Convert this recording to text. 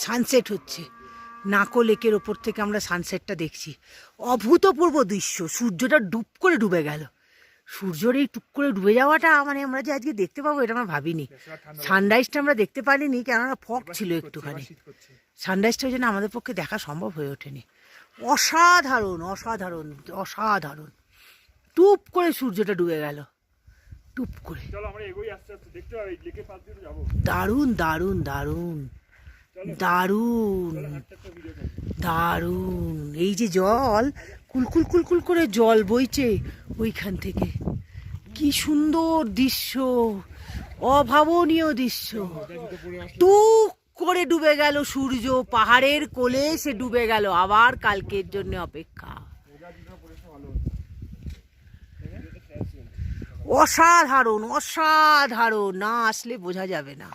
Sunset হচ্ছে নাকো লেকের ওপর থেকে আমরা সানসেটটা দেখছি। অভূতপূর্ব দৃশ্য। সূর্যটা ডুব করে ডুবে গেল। সূর্যর এই টুক করে ডুবে যাওয়াটা মানে আমরা যে আজকে দেখতে পাবো এটা আমরা ভাবিনি। সানরাইজটা আমরা দেখতে পারিনি, কেননা ফগ ছিল একটুখানি। সানরাইজটা ওই জন্য আমাদের পক্ষে দেখা সম্ভব হয়ে ওঠেনি। অসাধারণ অসাধারণ অসাধারণ। টুপ করে সূর্যটা ডুবে গেল, টুপ করে। দারুণ দারুণ দারুণ দারুণ দারুণ। এই যে জল কুলকুল কুলকুল করে জল বইছে ওইখান থেকে, কি সুন্দর দৃশ্য, অভাবনীয় দৃশ্য। টুক করে ডুবে গেল সূর্য, পাহাড়ের কোলে সে ডুবে গেল। আবার কালকের জন্য অপেক্ষা। অসাধারণ অসাধারণ, না আসলে বোঝা যাবে না।